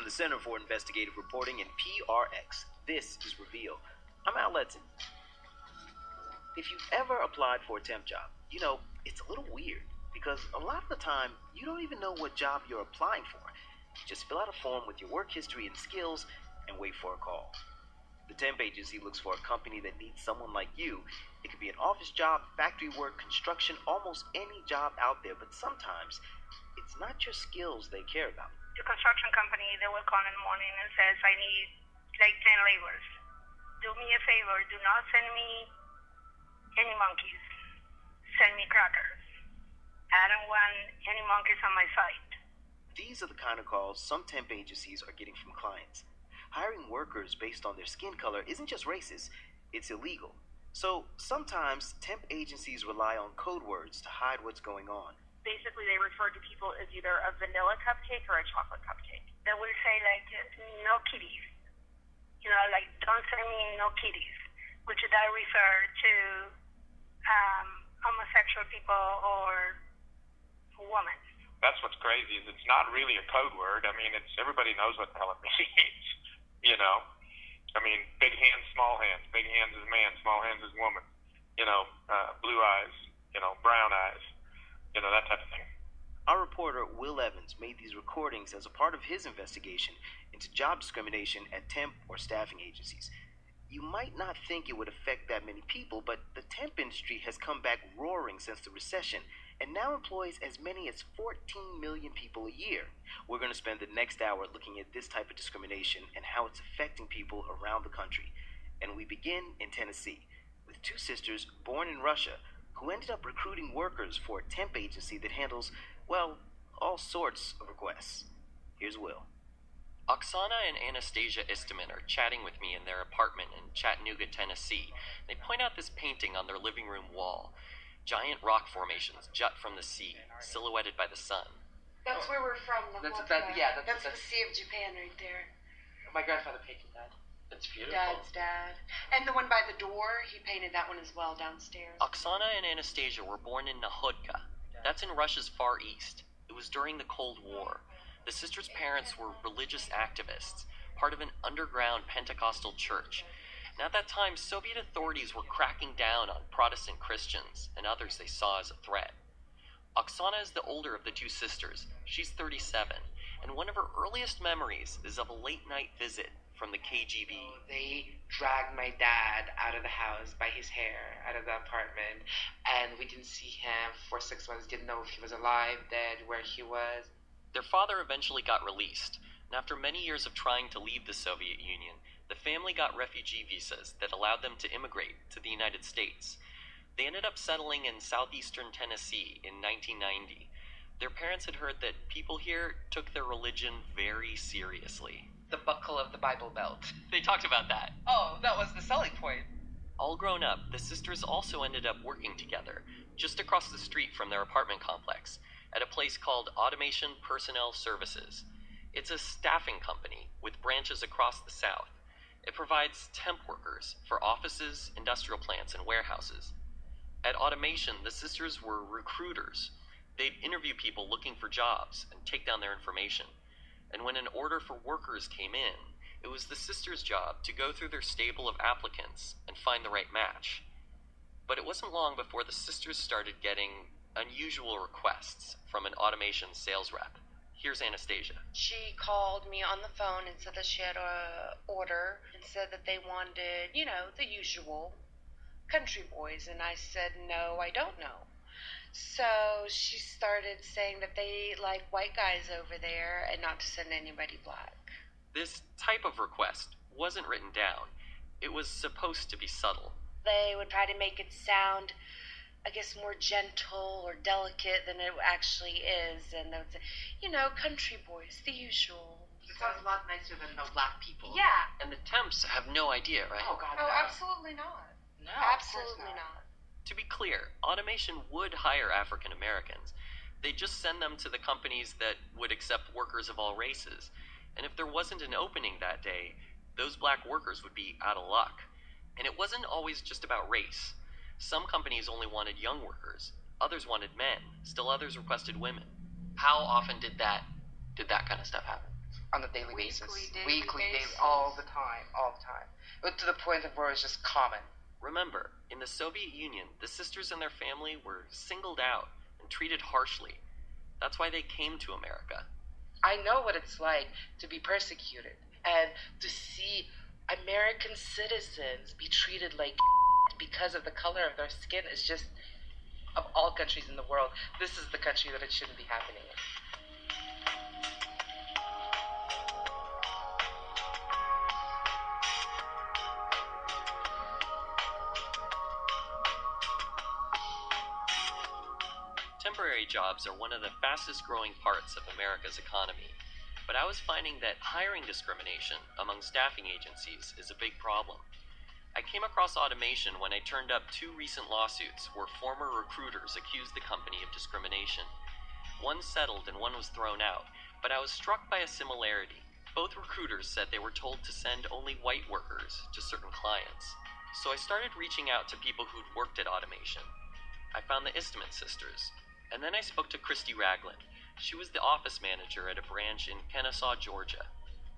From the Center for Investigative Reporting and PRX, this is Reveal. I'm Al Letson. If you've ever applied for a temp job, you know, it's a little weird because a lot of the time you don't even know what job you're applying for. You just fill out a form with your work history and skills and wait for a call. The temp agency looks for a company that needs someone like you. It could be an office job, factory work, construction, almost any job out there, but sometimes it's not your skills they care about. The construction company, they will call in the morning and says, I need like 10 laborers. Do me a favor, do not send me any monkeys. Send me crackers. I don't want any monkeys on my site. These are the kind of calls some temp agencies are getting from clients. Hiring workers based on their skin color isn't just racist, it's illegal. So sometimes temp agencies rely on code words to hide what's going on. Basically, they refer to people as either a vanilla cupcake or a chocolate cupcake. They will say, like, no kitties. You know, like, don't send me no kitties, which that refer to homosexual people or women. That's what's crazy is it's not really a code word. I mean, it's everybody knows what the hell it means, you know. I mean, big hands, small hands. Big hands is man, small hands is woman. You know, blue eyes, you know, brown eyes. You know, that type of thing. Our reporter, Will Evans, made these recordings as a part of his investigation into job discrimination at temp or staffing agencies. You might not think it would affect that many people, but the temp industry has come back roaring since the recession and now employs as many as 14 million people a year. We're going to spend the next hour looking at this type of discrimination and how it's affecting people around the country. And we begin in Tennessee with two sisters born in Russia who ended up recruiting workers for a temp agency that handles, well, all sorts of requests. Here's Will. Oksana and Anastasia Istomin are chatting with me in their apartment in Chattanooga, Tennessee. They point out this painting on their living room wall. Giant rock formations jut from the sea, silhouetted by the sun. That's where we're from. That's the Sea of Japan right there. My grandfather painted that. It's beautiful. Dad's dad. And the one by the door, he painted that one as well downstairs. Oksana and Anastasia were born in Nahodka. That's in Russia's Far East. It was during the Cold War. The sisters' parents were religious activists, part of an underground Pentecostal church. And at that time, Soviet authorities were cracking down on Protestant Christians and others they saw as a threat. Oksana is the older of the two sisters. She's 37, and one of her earliest memories is of a late-night visit from the KGB. They dragged my dad out of the house by his hair, out of the apartment, and we didn't see him for 6 months, didn't know if he was alive, dead, where he was. Their father eventually got released, and after many years of trying to leave the Soviet Union, the family got refugee visas that allowed them to immigrate to the United States. They ended up settling in southeastern Tennessee in 1990. Their parents had heard that people here took their religion very seriously. The buckle of the Bible belt. They talked about that. Oh, that was the selling point. All grown up, the sisters also ended up working together, just across the street from their apartment complex, at a place called Automation Personnel Services. It's a staffing company with branches across the South. It provides temp workers for offices, industrial plants, and warehouses. At Automation, the sisters were recruiters. They'd interview people looking for jobs and take down their information. And when an order for workers came in, it was the sisters' job to go through their stable of applicants and find the right match. But it wasn't long before the sisters started getting unusual requests from an Automation sales rep. Here's Anastasia. She called me on the phone and said that she had an order and said that they wanted, you know, the usual country boys. And I said, no, I don't know. So she started saying that they like white guys over there and not to send anybody black. This type of request wasn't written down. It was supposed to be subtle. They would try to make it sound, I guess, more gentle or delicate than it actually is. And they would say, you know, country boys, the usual. It sounds a lot nicer than no black people. Yeah. And the temps have no idea, right? Oh, God, Oh, no. absolutely not. No, Absolutely not. To be clear, Automation would hire African Americans. They'd just send them to the companies that would accept workers of all races. And if there wasn't an opening that day, those black workers would be out of luck. And it wasn't always just about race. Some companies only wanted young workers. Others wanted men. Still others requested women. How often did that kind of stuff happen? on a daily Weekly, basis. daily Weekly, basis. daily, all the time. But to the point of where it's just common. Remember, in the Soviet Union, the sisters and their family were singled out and treated harshly. That's why they came to America. I know what it's like to be persecuted and to see American citizens be treated like because of the color of their skin. Is just, of all countries in the world, this is the country that it shouldn't be happening in. Temporary jobs are one of the fastest growing parts of America's economy, but I was finding that hiring discrimination among staffing agencies is a big problem. I came across automation when I turned up 2 recent lawsuits where former recruiters accused the company of discrimination. One settled and one was thrown out, but I was struck by a similarity. Both recruiters said they were told to send only white workers to certain clients. So I started reaching out to people who'd worked at automation. I found the Eastman sisters. And then I spoke to Christy Ragland. She was the office manager at a branch in Kennesaw, Georgia.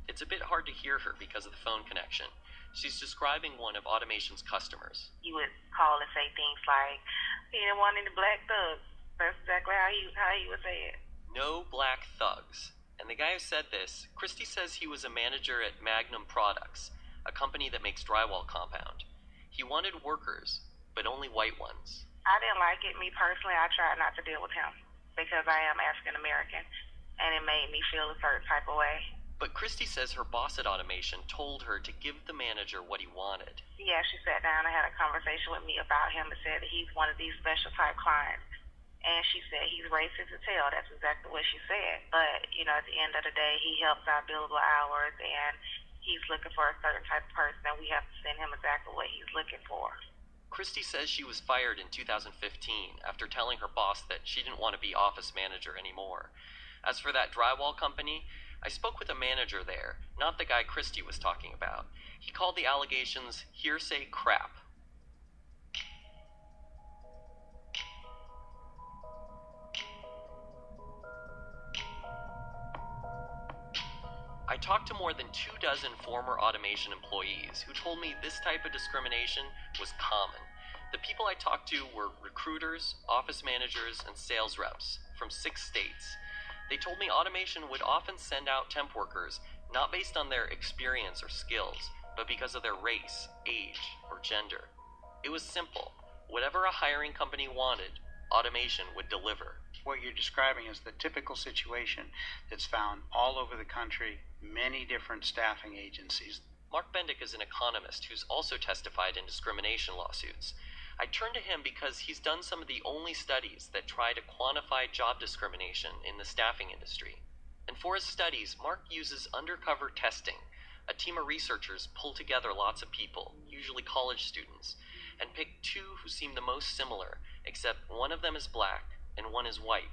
It's a bit hard to hear her because of the phone connection. She's describing one of Automation's customers. You would call and say things like, "You don't want any black thugs." That's exactly how you would say it. No black thugs. And the guy who said this, Christy says he was a manager at Magnum Products, a company that makes drywall compound. He wanted workers, but only white ones. I didn't like it. Me personally, I tried not to deal with him because I am African American, and it made me feel a certain type of way. But Christy says her boss at Automation told her to give the manager what he wanted. Yeah, she sat down and had a conversation with me about him and said that he's one of these special type clients. And she said he's racist as hell. That's exactly what she said. But, at the end of the day, he helps out billable hours, and he's looking for a certain type of person, and we have to send him exactly what he's looking for. Christy says she was fired in 2015 after telling her boss that she didn't want to be office manager anymore. As for that drywall company, I spoke with a manager there, not the guy Christy was talking about. He called the allegations hearsay crap. I talked to more than 24 former Automation employees who told me this type of discrimination was common. The people I talked to were recruiters, office managers, and sales reps from 6 states. They told me Automation would often send out temp workers not based on their experience or skills, but because of their race, age, or gender. It was simple. Whatever a hiring company wanted, Automation would deliver. What you're describing is the typical situation that's found all over the country, many different staffing agencies. Mark Benedict is an economist who's also testified in discrimination lawsuits. I turned to him because he's done some of the only studies that try to quantify job discrimination in the staffing industry. And for his studies, Mark uses undercover testing. A team of researchers pull together lots of people, usually college students, and pick 2 who seem the most similar, except one of them is black and one is white.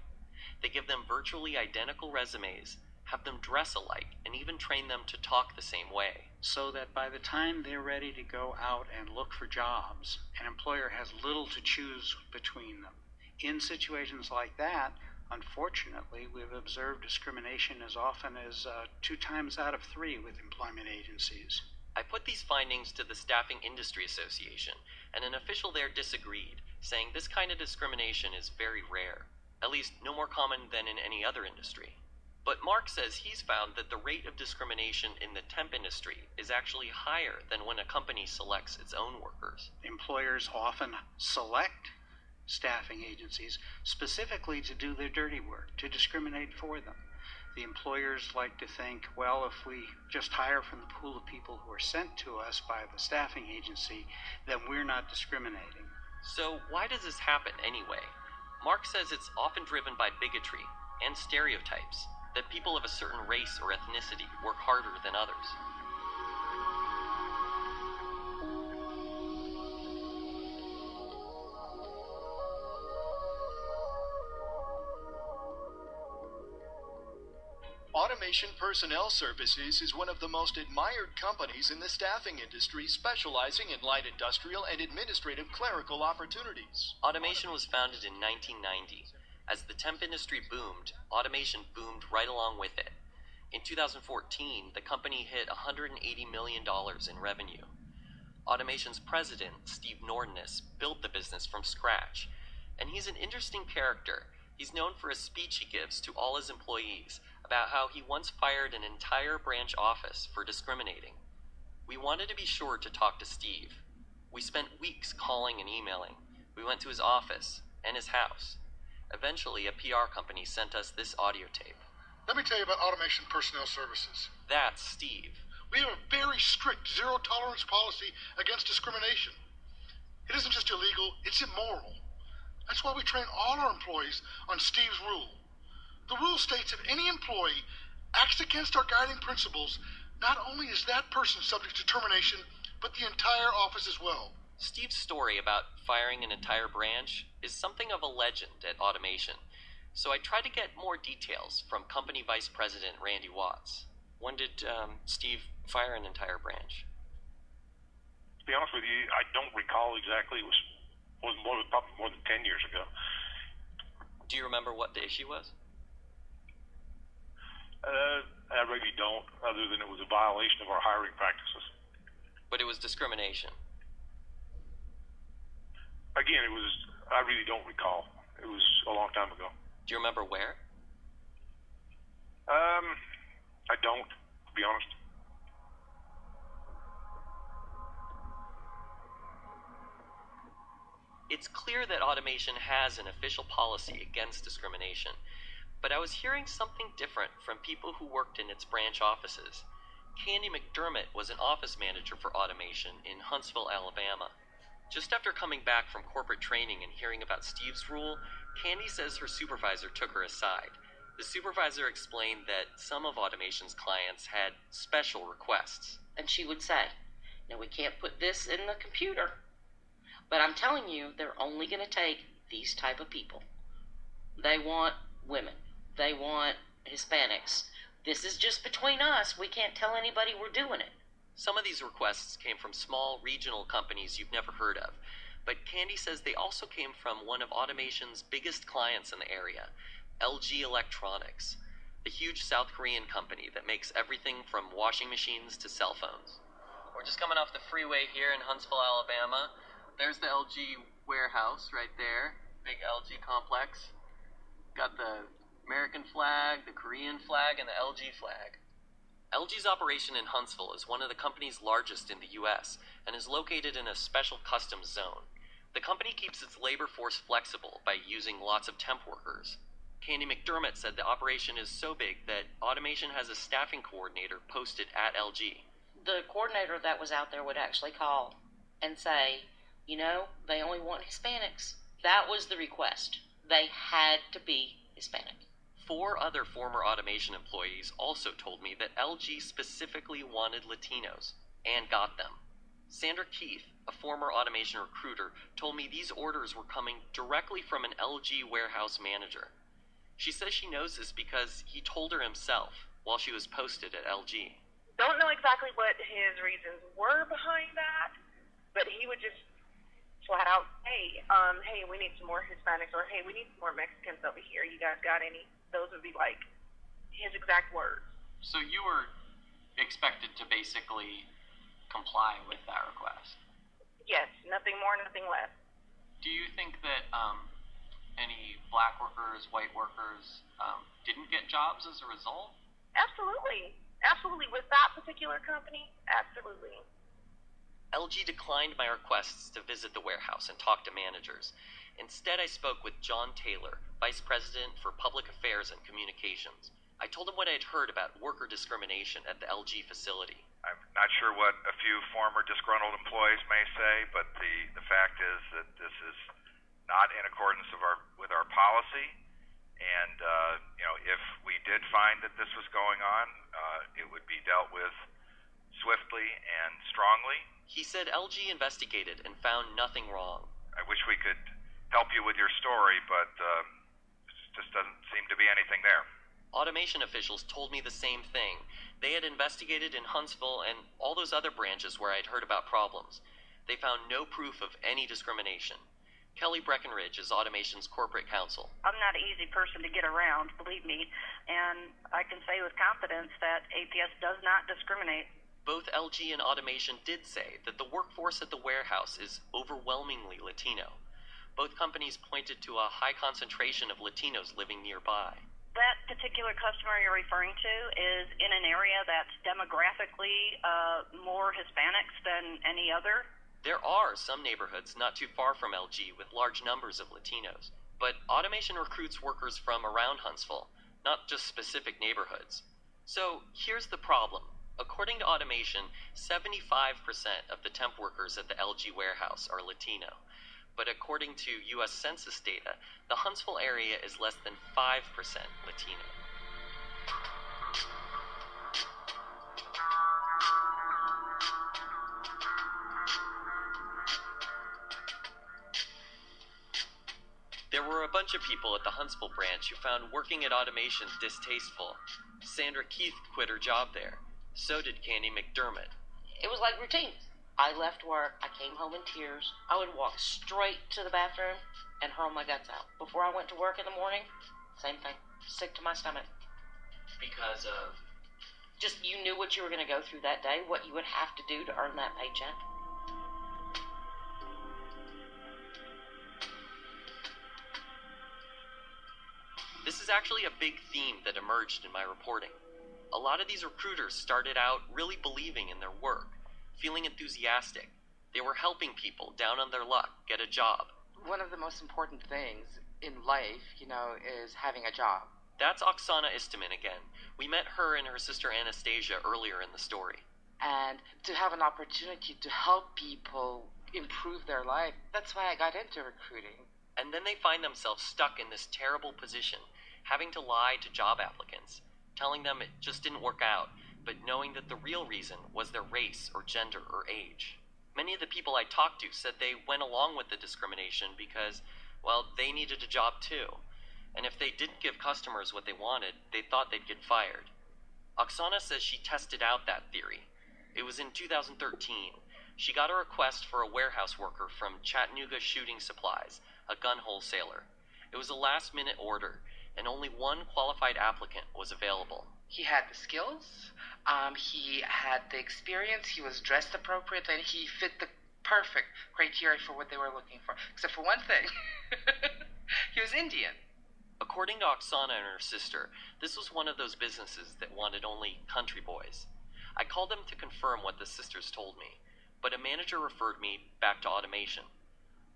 They give them virtually identical resumes, have them dress alike, and even train them to talk the same way. So that by the time they're ready to go out and look for jobs, an employer has little to choose between them. In situations like that, unfortunately, we've observed discrimination as often as 2 times out of 3 with employment agencies. I put these findings to the Staffing Industry Association, and an official there disagreed, saying this kind of discrimination is very rare, at least no more common than in any other industry. But Mark says he's found that the rate of discrimination in the temp industry is actually higher than when a company selects its own workers. Employers often select staffing agencies specifically to do their dirty work, to discriminate for them. The employers like to think, well, if we just hire from the pool of people who are sent to us by the staffing agency, then we're not discriminating. So why does this happen anyway? Mark says it's often driven by bigotry and stereotypes, that people of a certain race or ethnicity work harder than others. Automation Personnel Services is one of the most admired companies in the staffing industry, specializing in light industrial and administrative clerical opportunities. Automation was founded in 1990. As the temp industry boomed, automation boomed right along with it. In 2014, the company hit $180 million in revenue. Automation's president, Steve Norton, built the business from scratch, and he's an interesting character. He's known for a speech he gives to all his employees about how he once fired an entire branch office for discriminating. We wanted to be sure to talk to Steve. We spent weeks calling and emailing. We went to his office and his house. Eventually, a PR company sent us this audio tape. Let me tell you about Automation Personnel Services. That's Steve. We have a very strict zero-tolerance policy against discrimination. It isn't just illegal, it's immoral. That's why we train all our employees on Steve's rule. The rule states if any employee acts against our guiding principles, not only is that person subject to termination, but the entire office as well. Steve's story about firing an entire branch is something of a legend at Automation, so I tried to get more details from company vice president Randy Watts. When did Steve fire an entire branch? To be honest with you, I don't recall exactly. It was probably more than 10 years ago. Do you remember what the issue was? I really don't, other than it was a violation of our hiring practices. But it was discrimination. Again, I really don't recall. It was a long time ago. Do you remember where? I don't, to be honest. It's clear that Automation has an official policy against discrimination, but I was hearing something different from people who worked in its branch offices. Candy McDermott was an office manager for Automation in Huntsville, Alabama. Just after coming back from corporate training and hearing about Steve's rule, Candy says her supervisor took her aside. The supervisor explained that some of Automation's clients had special requests. And she would say, "Now we can't put this in the computer, but I'm telling you, they're only going to take these type of people. They want women. They want Hispanics. This is just between us. We can't tell anybody we're doing it." Some of these requests came from small regional companies you've never heard of, but Candy says they also came from one of Automation's biggest clients in the area, LG Electronics, the huge South Korean company that makes everything from washing machines to cell phones. We're just coming off the freeway here in Huntsville, Alabama. There's the LG warehouse right there, big LG complex. Got the American flag, the Korean flag, and the LG flag. LG's operation in Huntsville is one of the company's largest in the U.S. and is located in a special customs zone. The company keeps its labor force flexible by using lots of temp workers. Candy McDermott said the operation is so big that Automation has a staffing coordinator posted at LG. The coordinator that was out there would actually call and say, they only want Hispanics. That was the request. They had to be Hispanic. 4 other former Automation employees also told me that LG specifically wanted Latinos, and got them. Sandra Keith, a former Automation recruiter, told me these orders were coming directly from an LG warehouse manager. She says she knows this because he told her himself while she was posted at LG. Don't know exactly what his reasons were behind that, but he would just flat out, hey, we need some more Hispanics, or hey, we need some more Mexicans over here. You guys got any? Those would be like his exact words. So you were expected to basically comply with that request? Yes, nothing more, nothing less. Do you think that any black workers, white workers didn't get jobs as a result? Absolutely. Absolutely. With that particular company, absolutely. LG declined my requests to visit the warehouse and talk to managers. Instead, I spoke with John Taylor, Vice President for Public Affairs and Communications. I told him what I had heard about worker discrimination at the LG facility. I'm not sure what a few former disgruntled employees may say, but the fact is that this is not in accordance with our policy. And, if we did find that this was going on, it would be dealt with swiftly and strongly. He said LG investigated and found nothing wrong. I wish we could help you with your story, but just doesn't seem to be anything there. Automation officials told me the same thing. They had investigated in Huntsville and all those other branches where I'd heard about problems. They found no proof of any discrimination. Kelly Breckenridge is Automation's corporate counsel. I'm not an easy person to get around, believe me, and I can say with confidence that APS does not discriminate. Both LG and Automation did say that the workforce at the warehouse is overwhelmingly Latino. Both companies pointed to a high concentration of Latinos living nearby. That particular customer you're referring to is in an area that's demographically more Hispanics than any other. There are some neighborhoods not too far from LG with large numbers of Latinos, but Automation recruits workers from around Huntsville, not just specific neighborhoods. So here's the problem. According to Automation, 75% of the temp workers at the LG warehouse are Latino. But according to U.S. Census data, the Huntsville area is less than 5% Latino. There were a bunch of people at the Huntsville branch who found working at Automation distasteful. Sandra Keith quit her job there. So did Candy McDermott. It was like routine. I left work, I came home in tears. I would walk straight to the bathroom and hurl my guts out. Before I went to work in the morning, same thing. Sick to my stomach. Because of? Just you knew what you were going to go through that day, what you would have to do to earn that paycheck. This is actually a big theme that emerged in my reporting. A lot of these recruiters started out really believing in their work, feeling enthusiastic. They were helping people down on their luck get a job. One of the most important things in life, is having a job. That's Oksana Istomin again. We met her and her sister Anastasia earlier in the story. And to have an opportunity to help people improve their life, that's why I got into recruiting. And then they find themselves stuck in this terrible position, having to lie to job applicants, telling them it just didn't work out, but knowing that the real reason was their race or gender or age. Many of the people I talked to said they went along with the discrimination because, well, they needed a job too. And if they didn't give customers what they wanted, they thought they'd get fired. Oksana says she tested out that theory. It was in 2013. She got a request for a warehouse worker from Chattanooga Shooting Supplies, a gun wholesaler. It was a last-minute order, and only one qualified applicant was available. He had the skills, he had the experience, he was dressed appropriately, and he fit the perfect criteria for what they were looking for. Except for one thing. He was Indian. According to Oksana and her sister, this was one of those businesses that wanted only country boys. I called them to confirm what the sisters told me, but a manager referred me back to Automation.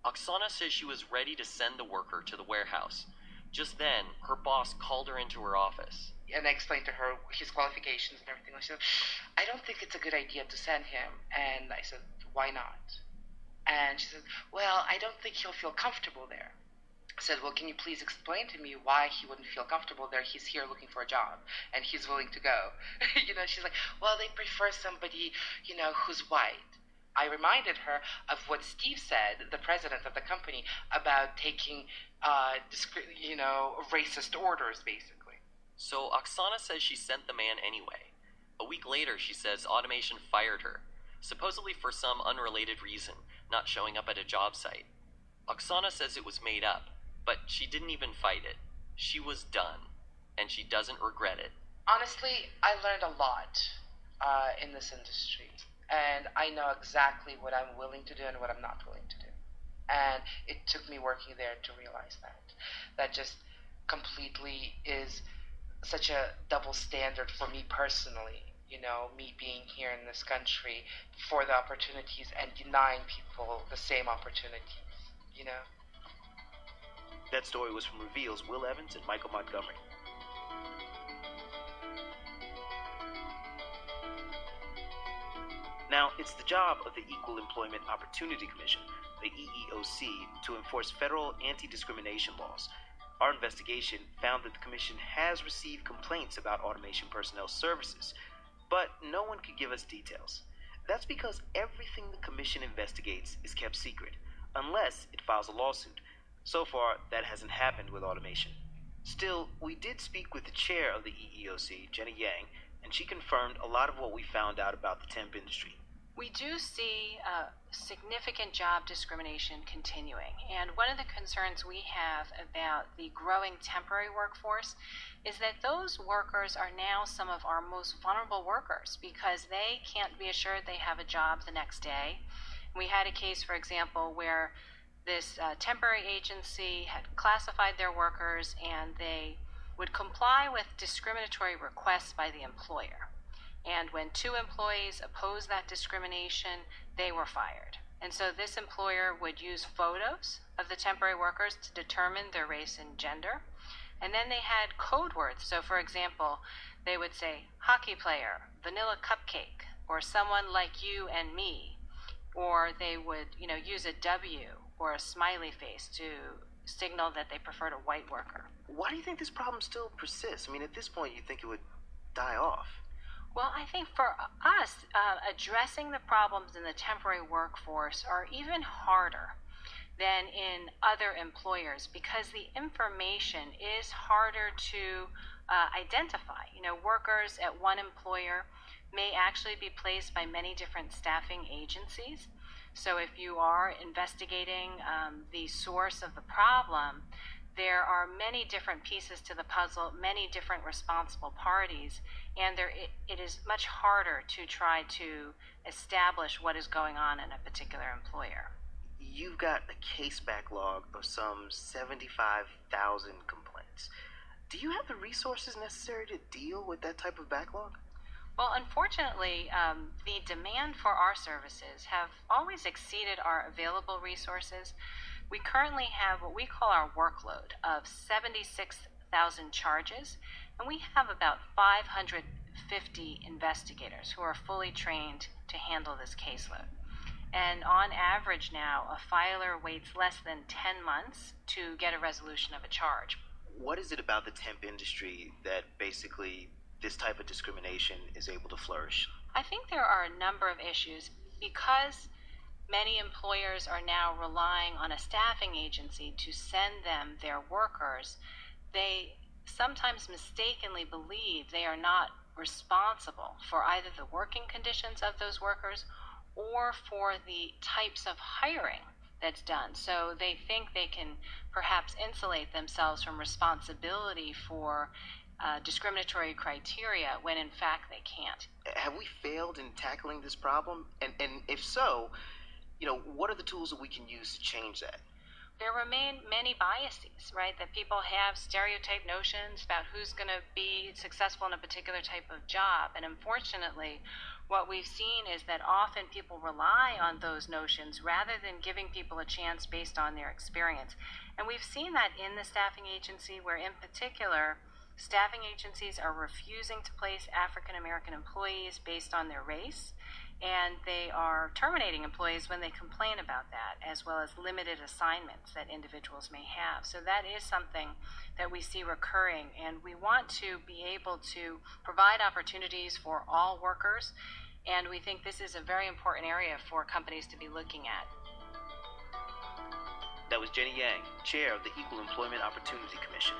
Oksana says she was ready to send the worker to the warehouse. Just then, her boss called her into her office. And I explained to her his qualifications and everything. She said, I don't think it's a good idea to send him. And I said, why not? And she said, well, I don't think he'll feel comfortable there. I said, well, can you please explain to me why he wouldn't feel comfortable there? He's here looking for a job, and he's willing to go. She's like, well, they prefer somebody, who's white. I reminded her of what Steve said, the president of the company, about taking, racist orders, basically. So Oksana says she sent the man anyway. A week later, she says Automation fired her, supposedly for some unrelated reason, not showing up at a job site. Oksana says it was made up, but she didn't even fight it. She was done, and she doesn't regret it. Honestly, I learned a lot in this industry, and I know exactly what I'm willing to do and what I'm not willing to do. And it took me working there to realize that. That just completely is such a double standard for me personally, me being here in this country for the opportunities and denying people the same opportunities, That story was from Reveal's Will Evans and Michael Montgomery. Now, it's the job of the Equal Employment Opportunity Commission, the EEOC, to enforce federal anti-discrimination laws. Our investigation found that the commission has received complaints about Automation personnel services, but no one could give us details. That's because everything the commission investigates is kept secret, unless it files a lawsuit. So far, that hasn't happened with Automation. Still, we did speak with the chair of the EEOC, Jenny Yang, and she confirmed a lot of what we found out about the temp industry. We do see significant job discrimination continuing. And one of the concerns we have about the growing temporary workforce is that those workers are now some of our most vulnerable workers because they can't be assured they have a job the next day. We had a case, for example, where this temporary agency had classified their workers and they would comply with discriminatory requests by the employer. And when two employees opposed that discrimination, they were fired. And so this employer would use photos of the temporary workers to determine their race and gender. And then they had code words. So for example, they would say hockey player, vanilla cupcake, or someone like you and me. Or they would, use a W or a smiley face to signal that they preferred a white worker. Why do you think this problem still persists? I mean, at this point, you'd think it would die off. Well, I think for us, addressing the problems in the temporary workforce are even harder than in other employers because the information is harder to identify. Workers at one employer may actually be placed by many different staffing agencies. So if you are investigating the source of the problem, there are many different pieces to the puzzle, many different responsible parties, and it is much harder to try to establish what is going on in a particular employer. You've got a case backlog of some 75,000 complaints. Do you have the resources necessary to deal with that type of backlog? Well, unfortunately, the demand for our services have always exceeded our available resources. We currently have what we call our workload of 76,000 charges, and we have about 550 investigators who are fully trained to handle this caseload. And on average now, a filer waits less than 10 months to get a resolution of a charge. What is it about the temp industry that basically this type of discrimination is able to flourish? I think there are a number of issues because many employers are now relying on a staffing agency to send them their workers. They sometimes mistakenly believe they are not responsible for either the working conditions of those workers or for the types of hiring that's done. So they think they can perhaps insulate themselves from responsibility for discriminatory criteria when in fact they can't. Have we failed in tackling this problem? And if so, what are the tools that we can use to change that? There remain many biases, right? That people have stereotype notions about who's going to be successful in a particular type of job. And unfortunately, what we've seen is that often people rely on those notions rather than giving people a chance based on their experience. And we've seen that in the staffing agency where, in particular, staffing agencies are refusing to place African American employees based on their race, and they are terminating employees when they complain about that, as well as limited assignments that individuals may have. So that is something that we see recurring, and we want to be able to provide opportunities for all workers, and we think this is a very important area for companies to be looking at. That was Jenny Yang, chair of the Equal Employment Opportunity Commission.